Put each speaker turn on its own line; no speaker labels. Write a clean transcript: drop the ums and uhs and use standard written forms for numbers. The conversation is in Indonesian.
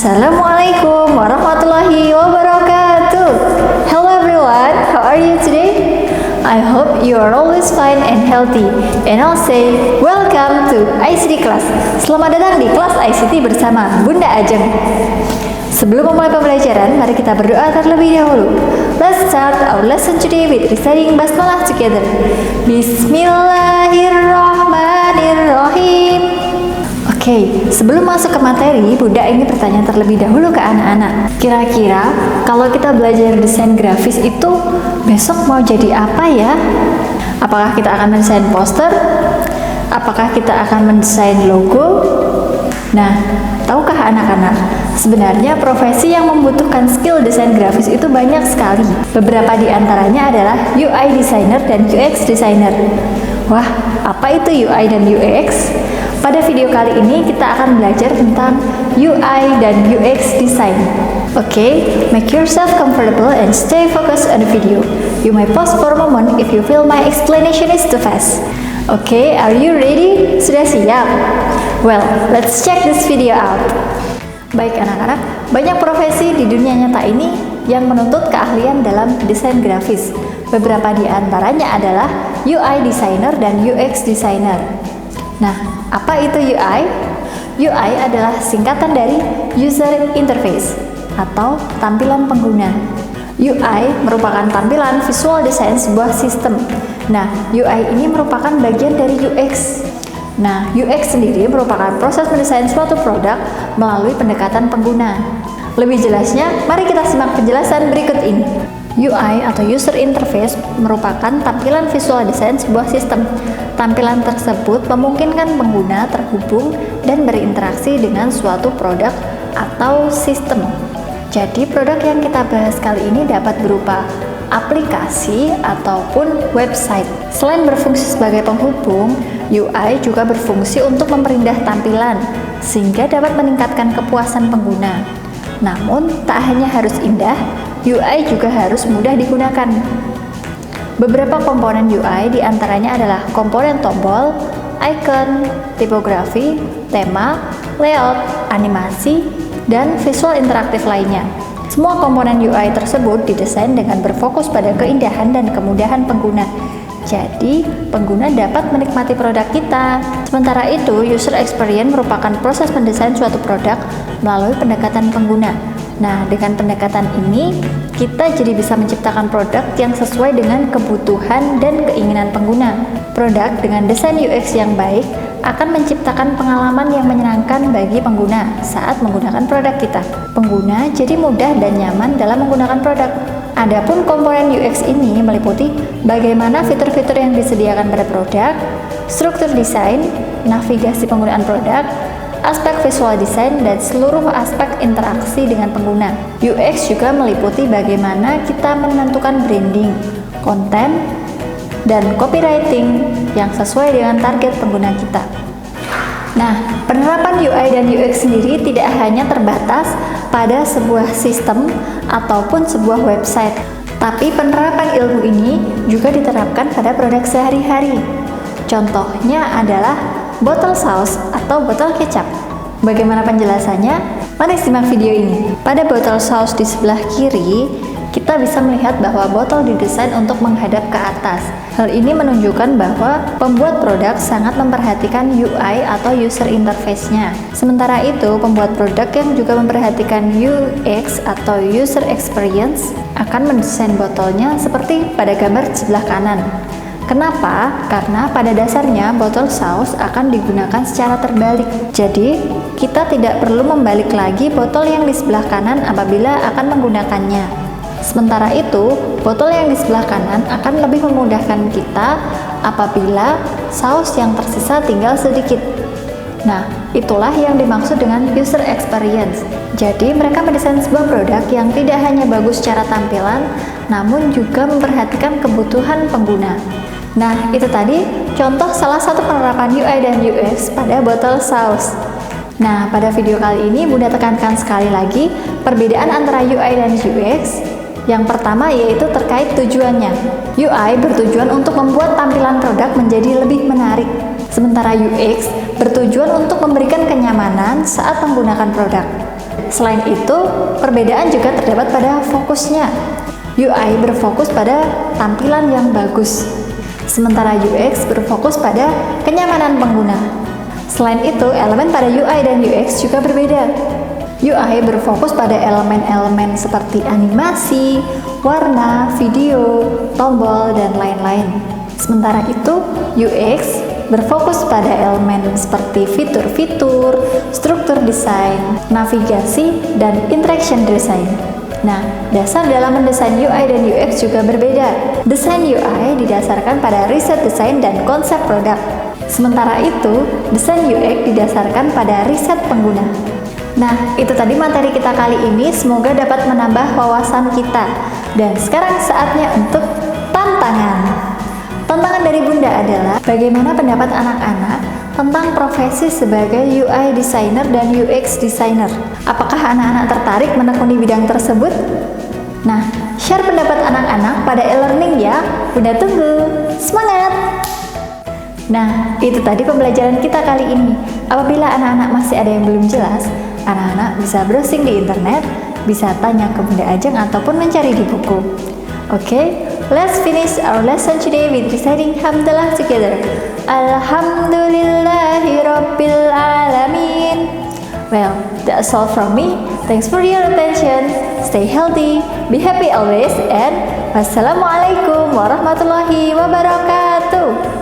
Assalamualaikum warahmatullahi wabarakatuh. Hello everyone, how are you today? I hope you are always fine and healthy. And I'll say welcome to ICT class. Selamat datang di kelas ICT bersama Bunda Ajeng. Sebelum memulai pembelajaran, mari kita berdoa terlebih dahulu. Let's start our lesson today with reciting basmalah together. Bismillahirrahmanirrahim. Oke, sebelum masuk ke materi, Bunda ingin bertanya terlebih dahulu ke anak-anak. Kira-kira kalau kita belajar desain grafis itu besok mau jadi apa ya? Apakah kita akan mendesain poster? Apakah kita akan mendesain logo? Nah, tahukah anak-anak, sebenarnya profesi yang membutuhkan skill desain grafis itu banyak sekali. Beberapa di antaranya adalah UI designer dan UX designer. Wah, apa itu UI dan UX? Pada video kali ini kita akan belajar tentang UI dan UX design. Okay, make yourself comfortable and stay focused on the video. You may pause for a moment if you feel my explanation is too fast. Okay, are you ready? Sudah siap? Well, let's check this video out. Baik anak-anak, banyak profesi di dunia nyata ini yang menuntut keahlian dalam desain grafis. Beberapa di antaranya adalah UI designer dan UX designer. Nah, apa itu UI? UI adalah singkatan dari User Interface atau tampilan pengguna. UI merupakan tampilan visual design sebuah sistem. Nah, UI ini merupakan bagian dari UX. Nah, UX sendiri merupakan proses mendesain suatu produk melalui pendekatan pengguna. Lebih jelasnya, mari kita simak penjelasan berikut ini. UI atau User Interface merupakan tampilan visual desain sebuah sistem. Tampilan tersebut memungkinkan pengguna terhubung dan berinteraksi dengan suatu produk atau sistem. Jadi produk yang kita bahas kali ini dapat berupa aplikasi ataupun website. Selain berfungsi sebagai penghubung, UI juga berfungsi untuk memperindah tampilan sehingga dapat meningkatkan kepuasan pengguna. Namun, tak hanya harus indah, UI juga harus mudah digunakan. Beberapa komponen UI diantaranya adalah komponen tombol, icon, tipografi, tema, layout, animasi, dan visual interaktif lainnya. Semua komponen UI tersebut didesain dengan berfokus pada keindahan dan kemudahan pengguna. Jadi, pengguna dapat menikmati produk kita. Sementara itu, user experience merupakan proses mendesain suatu produk melalui pendekatan pengguna. Nah, dengan pendekatan ini, kita jadi bisa menciptakan produk yang sesuai dengan kebutuhan dan keinginan pengguna. Produk dengan desain UX yang baik akan menciptakan pengalaman yang menyenangkan bagi pengguna saat menggunakan produk kita. Pengguna jadi mudah dan nyaman dalam menggunakan produk. Adapun komponen UX ini meliputi bagaimana fitur-fitur yang disediakan pada produk, struktur desain, navigasi penggunaan produk, aspek visual design, dan seluruh aspek interaksi dengan pengguna. UX juga meliputi bagaimana kita menentukan branding, konten, dan copywriting yang sesuai dengan target pengguna kita. Nah, penerapan UI dan UX sendiri tidak hanya terbatas pada sebuah sistem ataupun sebuah website, tapi penerapan ilmu ini juga diterapkan pada produk sehari-hari. Contohnya adalah botol saus atau botol kecap. Bagaimana penjelasannya? Mari simak video ini. Pada botol saus di sebelah kiri, kita bisa melihat bahwa botol didesain untuk menghadap ke atas. Hal ini menunjukkan bahwa pembuat produk sangat memperhatikan UI atau user interface-nya. Sementara itu, pembuat produk yang juga memperhatikan UX atau user experience akan mendesain botolnya seperti pada gambar sebelah kanan. Kenapa? Karena pada dasarnya botol saus akan digunakan secara terbalik. Jadi, kita tidak perlu membalik lagi botol yang di sebelah kanan apabila akan menggunakannya. Sementara itu, botol yang di sebelah kanan akan lebih memudahkan kita apabila saus yang tersisa tinggal sedikit. Nah, itulah yang dimaksud dengan user experience. Jadi, mereka mendesain sebuah produk yang tidak hanya bagus secara tampilan, namun juga memperhatikan kebutuhan pengguna. Nah, itu tadi contoh salah satu penerapan UI dan UX pada botol saus. Nah, pada video kali ini Bunda tekankan sekali lagi perbedaan antara UI dan UX. Yang pertama yaitu terkait tujuannya. UI bertujuan untuk membuat tampilan produk menjadi lebih menarik. Sementara UX bertujuan untuk memberikan kenyamanan saat menggunakan produk. Selain itu, perbedaan juga terdapat pada fokusnya. UI berfokus pada tampilan yang bagus, sementara UX berfokus pada kenyamanan pengguna. Selain itu, elemen pada UI dan UX juga berbeda. UI berfokus pada elemen-elemen seperti animasi, warna, video, tombol, dan lain-lain. Sementara itu, UX berfokus pada elemen seperti fitur-fitur, struktur desain, navigasi, dan interaction design. Nah, dasar dalam mendesain UI dan UX juga berbeda. Desain UI didasarkan pada riset desain dan konsep produk. Sementara itu, desain UX didasarkan pada riset pengguna. Nah, itu tadi materi kita kali ini. Semoga dapat menambah wawasan kita. Dan sekarang saatnya untuk tantangan. Tantangan dari Bunda adalah bagaimana pendapat anak-anak tentang profesi sebagai UI designer dan UX designer. Apakah anak-anak tertarik menekuni bidang tersebut? Nah, share pendapat anak-anak pada e-learning ya. Bunda tunggu. Semangat! Nah, itu tadi pembelajaran kita kali ini. Apabila anak-anak masih ada yang belum jelas, anak-anak bisa browsing di internet, bisa tanya ke Bunda Ajeng ataupun mencari di buku. Okay, let's finish our lesson today with reciting Hamdalah together. Alhamdulillahi Rabbil Alamin. Well, that's all from me. Thanks for your attention. Stay healthy, be happy always, and wassalamualaikum warahmatullahi wabarakatuh.